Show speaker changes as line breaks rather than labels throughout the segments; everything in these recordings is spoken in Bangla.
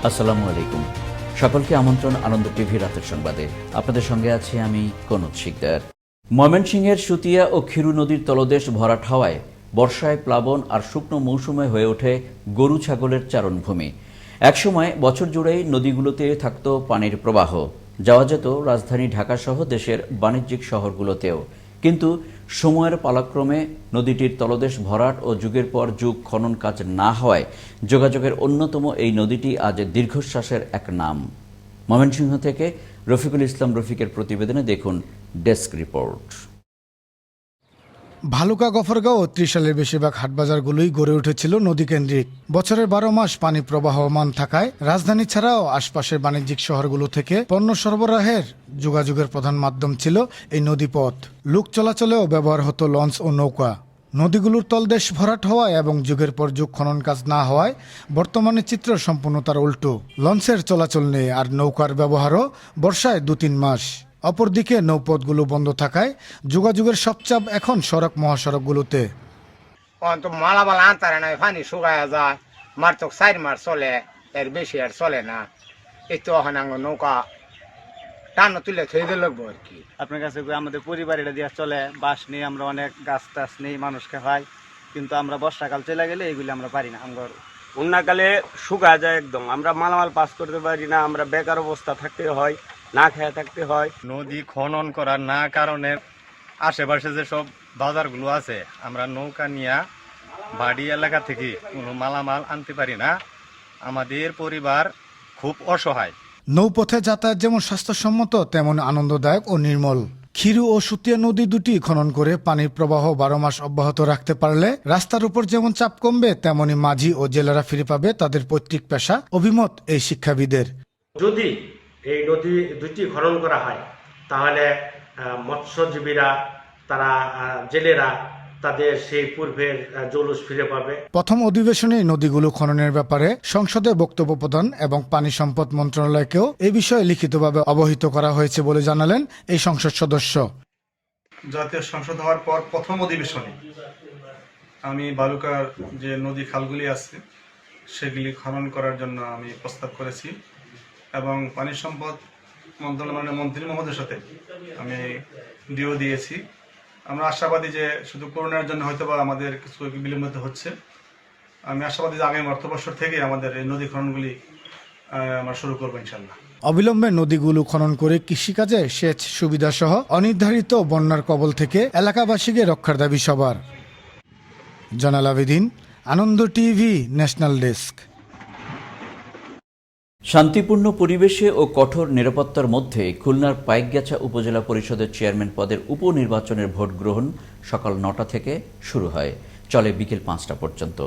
আসসালামু আলাইকুম। সকলকে আমন্ত্রণ আনন্দ টিভি রাতের সংবাদে। আপনাদের সঙ্গে আছি আমি কনক শিকদার। ময়মনসিংহের সুতিয়া ও খিরু নদীর তলদেশ ভরাট হওয়ায় বর্ষায় প্লাবন আর শুকনো মৌসুমে হয়ে ওঠে গরু ছাগলের চারণভূমি। একসময় বছর জুড়েই নদীগুলোতে থাকত পানির প্রবাহ, যাওয়া যেত রাজধানী ঢাকাসহ দেশের বাণিজ্যিক শহরগুলোতেও। কিন্তু সময়ের পালাক্রমে নদীটির তলদেশ ভরাট ও যুগের পর যুগ খনন কাজ না হওয়ায় যোগাযোগের অন্যতম এই নদীটি আজ দীর্ঘশ্বাসের এক নাম। ময়মনসিংহ থেকে রফিকুল ইসলাম রফিকের প্রতিবেদনে দেখুন ডেস্ক রিপোর্ট।
ভালুকা, গফরগাঁও ও ত্রিশালের বেশিরভাগ হাটবাজারগুলোই গড়ে উঠেছিল নদীকেন্দ্রিক। বছরের 12 মাস পানি প্রবাহমান থাকায় রাজধানী ছাড়াও আশপাশের বাণিজ্যিক শহরগুলো থেকে পণ্য সরবরাহের যোগাযোগের প্রধান মাধ্যম ছিল এই নদীপথ। লোক চলাচলেও ব্যবহার হতো লঞ্চ ও নৌকা। নদীগুলোর তলদেশ ভরাট হওয়ায় এবং যুগের পর যুগ খনন কাজ না হওয়ায় বর্তমানে চিত্র সম্পূর্ণ তার উল্টো। লঞ্চের চলাচল নেই আর নৌকার ব্যবহারও বর্ষায় 2-3 মাস। অপরদিকে নৌপথগুলো বন্ধ থাকায় যোগাযোগের সব চাপ এখন সড়ক মহাসড়কগুলোতে।
মালামাল আনতারে না, পানি শুকায় যায়, মার তো 4 মাস চলে, এর বেশি আর চলে না। এই তো এখন নৌকা টানো তুলে খেয়ে দিল আর কি।
আপনার কাছে আমাদের পরিবার এটা দিয়ে চলে, বাঁশ নেই, আমরা অনেক গাছ টাছ নেই, মানুষকে হয়, কিন্তু আমরা বর্ষাকাল চলে গেলে এগুলি আমরা পারি না। আমরা
বন্যাকালে শুকায় যায় একদম, আমরা মালামাল পাস করতে পারি না, আমরা বেকার অবস্থা থাকতে হয়, না খেয়ে থাকতে হয়।
নদী খনন করার না কারণে আশেপাশে যে সব বাজারগুলো আছে আমরা নৌকা নিয়ে বাড়ি এলাকা থেকে কোনো মালামাল আনতে পারি না। আমাদের পরিবার খুব অসহায়।
নৌপথে যাতায়াত যেমন স্বাস্থ্যসম্মত তেমন আনন্দদায়ক ও নির্মল। খিরু ও সুতিয়া নদী দুটি খনন করে পানির প্রবাহ 12 মাস অব্যাহত রাখতে পারলে রাস্তার উপর যেমন চাপ কমবে, তেমনি মাঝি ও জেলেরা ফিরে পাবে তাদের পৈতৃক পেশা, অভিমত এই শিক্ষাবিদের।
যদি এই নদী দুটি খনন করা হয় তাহলে মৎস্যজীবীরা, তারা জেলেরা তাদের সেই পূর্বের জৌলুস ফিরে পাবে।
প্রথম অধিবেশনে নদীগুলো খননের ব্যাপারে সংসদে বক্তব্য প্রদান এবং পানি সম্পদ মন্ত্রণালয়কেও এই বিষয়ে লিখিতভাবে অবহিত করা হয়েছে বলে জানালেন এই সংসদ সদস্য।
জাতীয় সংসদ হওয়ার পর প্রথম অধিবেশনে আমি বালুকার যে নদী খালগুলি আছে সেগুলি খনন করার জন্য আমি প্রস্তাব করেছি এবং পানি সম্পদ মন্ত্রণালয়ের মন্ত্রী মহোদয়ের সাথে আমি ডিও দিয়েছি। আমরা আশাবাদী যে শুধু করোনার জন্য হয়তো বা আমাদের কিছু বিলম্বিত হচ্ছে। আমি আশাবাদী যে আগামী অর্থবর্ষ থেকে আমাদের এই নদী খননগুলি আমরা শুরু করবো ইনশাল্লাহ।
অবিলম্বে নদীগুলো খনন করে কৃষিকাজে সেচ সুবিধা সহ অনির্ধারিত বন্যার কবল থেকে এলাকাবাসীকে রক্ষার দাবি সবার। জনাল আবেদিন, আনন্দ টিভি, ন্যাশনাল ডেস্ক।
শান্তিপূর্ণ পরিবেশে ও কঠোর নিরাপত্তার মধ্যে খুলনার পাইকগাছা উপজেলা পরিষদের চেয়ারম্যান পদের উপনির্বাচনের ভোট গ্রহণ সকাল 9টা থেকে শুরু হয়, চলে বিকেল 5টা পর্যন্ত।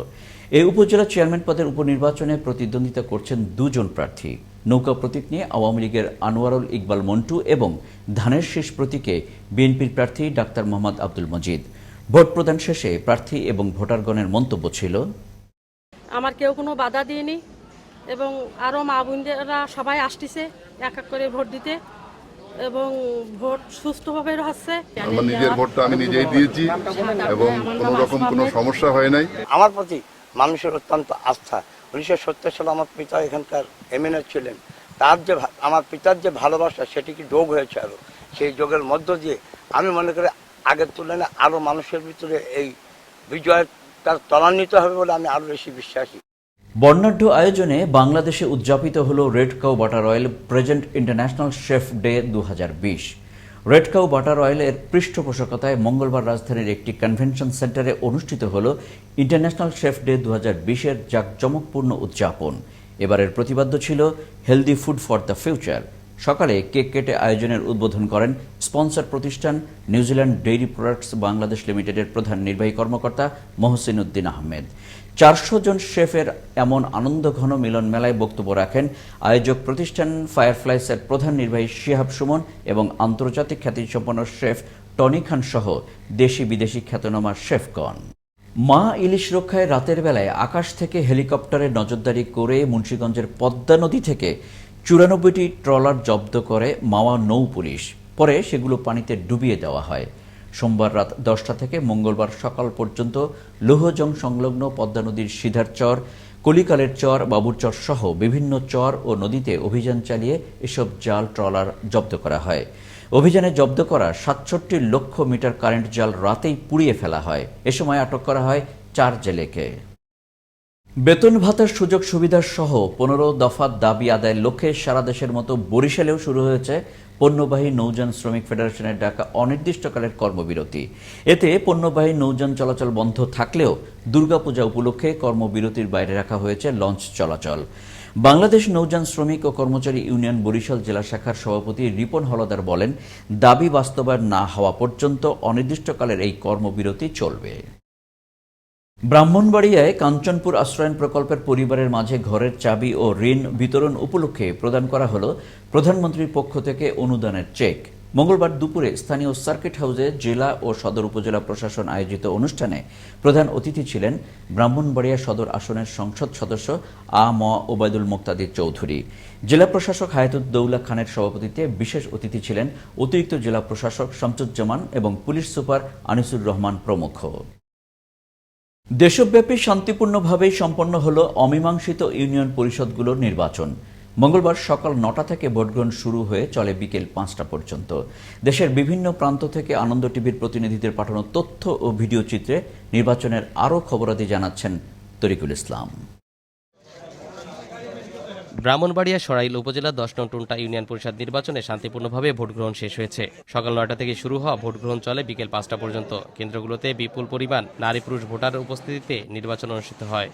এই উপজেলা চেয়ারম্যান পদের উপনির্বাচনে প্রতিদ্বন্দ্বিতা করছেন 2 জন প্রার্থী। নৌকা প্রতীক নিয়ে আওয়ামী লীগের আনোয়ারুল ইকবাল মন্টু এবং ধানের শীষ প্রতীকে বিএনপির প্রার্থী ডাক্তার মোহাম্মদ আব্দুল মজিদ। ভোট প্রদান শেষে প্রার্থী এবং ভোটারগণের মন্তব্য ছিল,
আমার কেউ কোনো বাধা দিইনি এবং আরও মা বোনেরা সবাই আসতেছে এক এক করে ভোট দিতে এবং ভোট সুষ্ঠুভাবে হচ্ছে।
আমার নিজের ভোটটা আমি নিজেই দিয়েছি এবং কোনো রকম কোনো সমস্যা হয় নাই।
আমার প্রতি মানুষের অত্যন্ত আস্থা। 1970 সালে আমার পিতা এখানকার এমএনএ ছিলেন, তার যে আমার পিতার যে ভালোবাসা সেটি কি যোগ হয়েছে আরও। সেই যোগের মধ্য দিয়ে আমি মনে করি আগের তুলনায় আরও মানুষের ভিতরে এই বিজয়টা ত্বরান্বিত হবে বলে আমি আরও বেশি বিশ্বাসী।
বর্ণাঢ্য আয়োজনে বাংলাদেশে উদযাপিত হল Red Cow Butter Oil present International Chef Day 2020। Red Cow Butter অয়েলের পৃষ্ঠপোষকতায় মঙ্গলবার রাজধানীর একটি কনভেনশন সেন্টারে অনুষ্ঠিত হল ইন্টারন্যাশনাল শেফ ডে 2020-এর জাঁকজমকপূর্ণ উদযাপন। এবারের প্রতিপাদ্য ছিল healthy food for the future. সকালে কেক কেটে আয়োজনের উদ্বোধন করেন স্পন্সর প্রতিষ্ঠান নিউজিল্যান্ড ডেইরি প্রোডাক্টস বাংলাদেশ লিমিটেডের প্রধান নির্বাহী কর্মকর্তা মহসিন উদ্দিন আহমেদ। 400 জন শেফের এমন আনন্দঘন মিলন মেলায় বক্তব্য রাখেন আয়োজক প্রতিষ্ঠান ফায়ারফ্লাইসের প্রধান নির্বাহী শিহাব সুমন এবং আন্তর্জাতিক খ্যাতিসম্পন্ন শেফ টনি খান সহ দেশি বিদেশি খ্যাতনামা শেফগণ। মা ইলিশ রক্ষায় রাতের বেলায় আকাশ থেকে হেলিকপ্টারে নজরদারি করে মুন্সিগঞ্জের পদ্মা নদী থেকে 94টি ট্রলার জব্দ করে মাওয়া নৌ পুলিশ। পরে সেগুলো পানিতে ডুবিয়ে দেওয়া হয়। সোমবার রাত 10টা থেকে মঙ্গলবার সকাল পর্যন্ত লৌহজং সংলগ্ন পদ্মা নদীর সিধারচর, কলিকালের চর, বাবুরচর সহ বিভিন্ন চর ও নদীতে অভিযান চালিয়ে এসব জাল ট্রলার জব্দ করা হয়। অভিযানে জব্দ করা ৬৭ লক্ষ মিটার কারেন্ট জাল রাতেই পুড়িয়ে ফেলা হয়। এ সময় আটক করা হয় ৪ জেলেকে। বেতন ভাতার সুযোগ সুবিধা সহ ১৫ দফা দাবি আদায়ের লক্ষ্যে সারা দেশের মতো বরিশালেও শুরু হয়েছে পণ্যবাহী নৌযান শ্রমিক ফেডারেশনের ডাকা অনির্দিষ্টকালের কর্মবিরতি। এতে পণ্যবাহী নৌযান চলাচল বন্ধ থাকলেও দুর্গাপূজা উপলক্ষে কর্মবিরতির বাইরে রাখা হয়েছে লঞ্চ চলাচল। বাংলাদেশ নৌযান শ্রমিক ও কর্মচারী ইউনিয়ন বরিশাল জেলা শাখার সভাপতি রিপন হলদার বলেন, দাবি বাস্তবায়ন না হওয়া পর্যন্ত অনির্দিষ্টকালের এই কর্মবিরতি চলবে। ব্রাহ্মণবাড়িয়ায় কাঞ্চনপুর আশ্রয়ন প্রকল্পের পরিবারের মাঝে ঘরের চাবি ও ঋণ বিতরণ উপলক্ষে প্রদান করা হল প্রধানমন্ত্রীর পক্ষ থেকে অনুদানের চেক। মঙ্গলবার দুপুরে স্থানীয় সার্কিট হাউসে জেলা ও সদর উপজেলা প্রশাসন আয়োজিত অনুষ্ঠানে প্রধান অতিথি ছিলেন ব্রাহ্মণবাড়িয়া সদর আসনের সংসদ সদস্য আ.ম. ওবায়দুল মোক্তাদির চৌধুরী। জেলা প্রশাসক হায়াতুদ্দৌলা খানের সভাপতিত্বে বিশেষ অতিথি ছিলেন অতিরিক্ত জেলা প্রশাসক শামসুজ্জামান এবং পুলিশ সুপার আনিসুর রহমান প্রমুখ। দেশব্যাপী শান্তিপূর্ণভাবেই সম্পন্ন হল অমীমাংসিত ইউনিয়ন পরিষদগুলোর নির্বাচন। মঙ্গলবার সকাল ৯টা থেকে ভোটগ্রহণ শুরু হয়ে চলে বিকেল ৫টা পর্যন্ত। দেশের বিভিন্ন প্রান্ত থেকে আনন্দ টিভির প্রতিনিধিদের পাঠানো তথ্য ও ভিডিও চিত্রে নির্বাচনের আরও খবরাদি জানাচ্ছেন তরিকুল ইসলাম।
ব্রাহ্মণবাড়িয়া সরাইল উপজেলা ১০ নং টুন্টা ইউনিয়ন পরিষদ নির্বাচনে শান্তিপূর্ণভাবে ভোটগ্রহণ শেষ হয়েছে। সকাল ৯টা থেকে শুরু হওয়া ভোটগ্রহণ চলে বিকেল ৫টা পর্যন্ত। কেন্দ্রগুলোতে বিপুল পরিমাণ নারী পুরুষ ভোটারের উপস্থিতিতে নির্বাচন অনুষ্ঠিত হয়।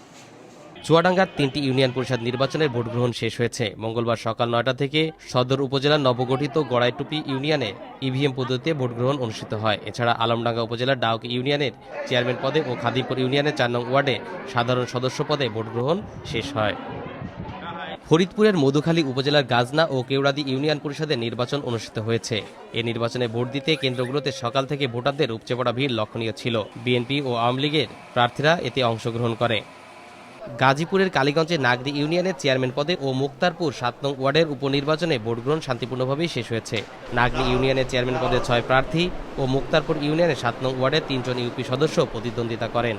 চুয়াডাঙ্গার ৩টি ইউনিয়ন পরিষদ নির্বাচনের ভোটগ্রহণ শেষ হয়েছে। মঙ্গলবার সকাল ৯টা থেকে সদর উপজেলার নবগঠিত গড়াইটুপি ইউনিয়নে ইভিএম পদ্ধতিতে ভোটগ্রহণ অনুষ্ঠিত হয়। এছাড়া আলমডাঙ্গা উপজেলার ডাউক ইউনিয়নের চেয়ারম্যান পদে ও খাদিমপুর ইউনিয়নের ৪ নং ওয়ার্ডে সাধারণ সদস্য পদে ভোটগ্রহণ শেষ হয়। ফরিদপুরের মধুখালী উপজেলার গাজনা ও কেওড়াদি ইউনিয়ন পরিষদের নির্বাচন অনুষ্ঠিত হয়েছে। এ নির্বাচনে ভোট দিতে কেন্দ্রগুলোতে সকাল থেকে ভোটারদের উপচে পড়া ভিড় লক্ষণীয় ছিল। বিএনপি ও আওয়ামী লীগের প্রার্থীরা এতে অংশগ্রহণ করে। গাজীপুরের কালীগঞ্জের নাগরি ইউনিয়নের চেয়ারম্যান পদে ও মুক্তারপুর ৭ নং ওয়ার্ডের উপনির্বাচনে ভোটগ্রহণ শান্তিপূর্ণভাবেই শেষ হয়েছে। নাগরি ইউনিয়নের চেয়ারম্যান পদে ৬ প্রার্থী ও মুক্তারপুর ইউনিয়নের ৭ নং ওয়ার্ডের ৩ জন ইউপি সদস্য প্রতিদ্বন্দ্বিতা করেন।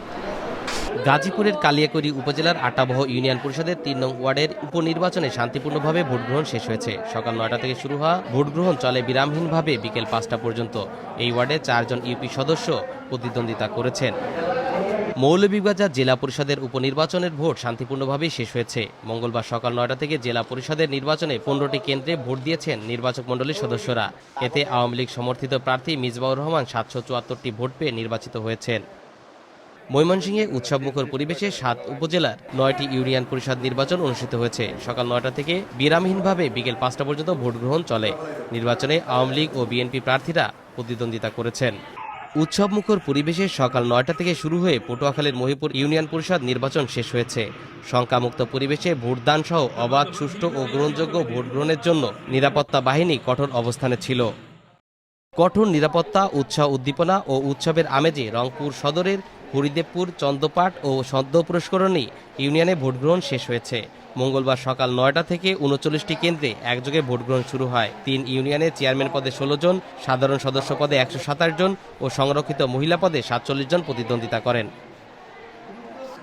গাজীপুরের কালিয়াকৈরি উপজেলার আটাবহ ইউনিয়ন পরিষদের ৩ নং ওয়ার্ডের উপনির্বাচনে শান্তিপূর্ণভাবে ভোটগ্রহণ শেষ হয়েছে। সকাল ৯টা থেকে শুরু হওয়া ভোটগ্রহণ চলে বিরামহীনভাবে বিকেল ৫টা পর্যন্ত। এই ওয়ার্ডে ৪ জন ইউপি সদস্য প্রতিদ্বন্দ্বিতা করেছেন। মৌলভীবাজার জেলা পরিষদের উপনির্বাচনের ভোট শান্তিপূর্ণভাবেই শেষ হয়েছে। মঙ্গলবার সকাল ৯টা থেকে জেলা পরিষদের নির্বাচনে ১৫টি কেন্দ্রে ভোট দিয়েছেন নির্বাচক মণ্ডলীর সদস্যরা। এতে আওয়ামী লীগ সমর্থিত প্রার্থী মিসবাউর রহমান ৭৭৪টি ভোট পেয়ে নির্বাচিত হয়েছেন। ময়মনসিংহে উৎসবমুখর পরিবেশে ৭ উপজেলার ৯টি ইউনিয়ন পরিষদ নির্বাচন অনুষ্ঠিত হয়েছে। সকাল ৯টা থেকে বিরামহীনভাবে বিকেল ৫টা পর্যন্ত ভোটগ্রহণ চলে। নির্বাচনে আওয়ামী লীগ ও বিএনপি প্রার্থীরা প্রতিদ্বন্দ্বিতা করেছেন। উৎসবমুখর পরিবেশে সকাল ৯টা থেকে শুরু হয়ে পটুয়াখালীর মহিপুর ইউনিয়ন পরিষদ নির্বাচন শেষ হয়েছে। শঙ্কামুক্ত পরিবেশে ভোটদান সহ অবাধ, সুষ্ঠু ও গ্রহণযোগ্য ভোট গ্রহণের জন্য নিরাপত্তা বাহিনী কঠোর অবস্থানে ছিল। কঠোর নিরাপত্তা, উৎসাহ উদ্দীপনা ও উৎসবের আমেজে রংপুর সদরের হরিদেবপুর, চন্দ্রপাট ও সদ্য পুরস্করণী ইউনিয়নে ভোটগ্রহণ শেষ হয়েছে। মঙ্গলবার সকাল ৯টা থেকে ৩৯টি কেন্দ্রে একযোগে ভোটগ্রহণ শুরু হয়। ৩ ইউনিয়নে চেয়ারম্যান পদে ১৬ জন, সাধারণ সদস্য পদে ১২৭ জন ও সংরক্ষিত মহিলা পদে ৪৭ জন প্রতিদ্বন্দ্বিতা করেন।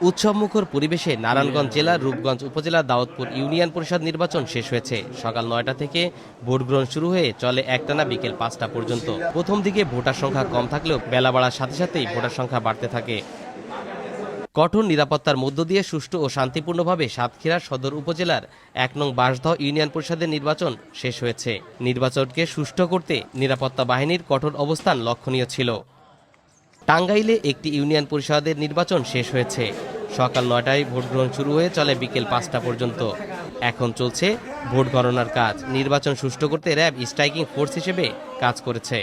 উৎসবমুখর পরিবেশে নারায়ণগঞ্জ জেলার রূপগঞ্জ উপজেলার দাউদপুর ইউনিয়ন পরিষদ নির্বাচন শেষ হয়েছে। সকাল ৯টা থেকে ভোটগ্রহণ শুরু হয়ে চলে একটানা বিকেল ৫টা পর্যন্ত। প্রথম দিকে ভোটার সংখ্যা কম থাকলেও বেলা বাড়ার সাথে সাথেই ভোটার সংখ্যা বাড়তে থাকে। কঠোর নিরাপত্তার মধ্য দিয়ে সুষ্ঠু ও শান্তিপূর্ণভাবে সাতক্ষীরা সদর উপজেলার ১ নং বাঁশদহ ইউনিয়ন পরিষদের নির্বাচন শেষ হয়েছে। নির্বাচনকে সুষ্ঠু করতে নিরাপত্তা বাহিনীর কঠোর অবস্থান লক্ষণীয় ছিল। টাঙ্গাইলে একটি ইউনিয়ন পরিষদের নির্বাচন শেষ হয়েছে। সকাল ৯টায় ভোটগ্রহণ শুরু হয়ে চলে বিকেল ৫টা পর্যন্ত। এখন চলছে ভোট গণনার কাজ। নির্বাচন সুষ্ঠু করতে র্যাব স্ট্রাইকিং ফোর্স হিসেবে কাজ করেছে।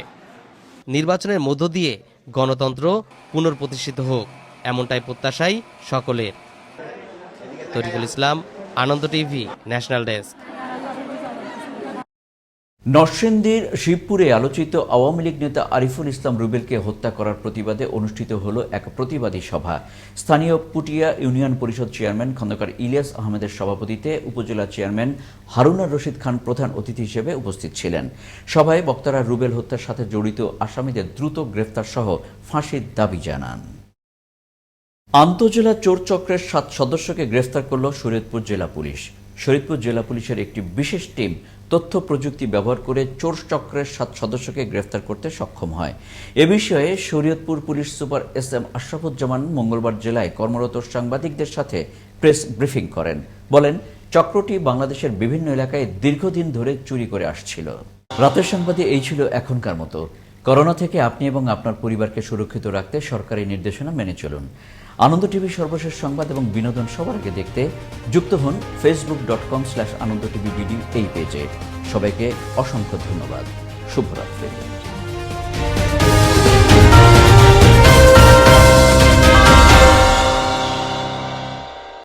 নির্বাচনের মধ্য দিয়ে গণতন্ত্র পুনঃপ্রতিষ্ঠিত হোক, এমনটাই প্রত্যাশাই সকলের। তরিকুল ইসলাম, আনন্দ টিভি, ন্যাশনাল ডেস্ক।
নরসিংদীর শিবপুরে আলোচিত আওয়ামী লীগ নেতা আরিফুল ইসলাম রুবেলকে হত্যা করার প্রতিবাদে অনুষ্ঠিত হল এক প্রতিবাদী সভা। স্থানীয় পুটিয়া ইউনিয়ন পরিষদ চেয়ারম্যান খন্দকার ইলিয়াস আহমেদের সভাপতিত্বে উপজেলা চেয়ারম্যান হারুনার রশিদ খান প্রধান অতিথি হিসেবে উপস্থিত ছিলেন। সভায় বক্তারা রুবেল হত্যার সাথে জড়িত আসামিদের দ্রুত গ্রেফতার সহ ফাঁসির দাবি জানান। আন্তঃজেলা চোর চক্রের 7 সদস্যকে গ্রেফতার করল শরীয়তপুর জেলা পুলিশ। শরীয়তপুর জেলা পুলিশের একটি বিশেষ টিম তথ্য প্রযুক্তি ব্যবহার করে চোর চক্রের 7 সদস্যকে গ্রেফতার করতে সক্ষম হয়। এ বিষয়ে Shariatpur police super SM Ashrafuzzaman মঙ্গলবার জেলায় কর্মরত সাংবাদিকদের সাথে প্রেস ব্রিফিং করেন। বলেন, চক্রটি বাংলাদেশের বিভিন্ন এলাকায় দীর্ঘদিন ধরে চুরি করে আসছিল। রাতের সংবাদে এই ছিল এখনকার মতো। করোনা থেকে আপনি এবং আপনার পরিবারকে সুরক্ষিত রাখতে সরকারি নির্দেশনা মেনে চলুন। আনন্দ টিভি সর্বশেষ সংবাদ এবং বিনোদন সবার আগে দেখতে যুক্ত হন facebook.com/anondotvbd এই পেজে। সবাইকে অসংখ্য ধন্যবাদ। শুভরাত্রি।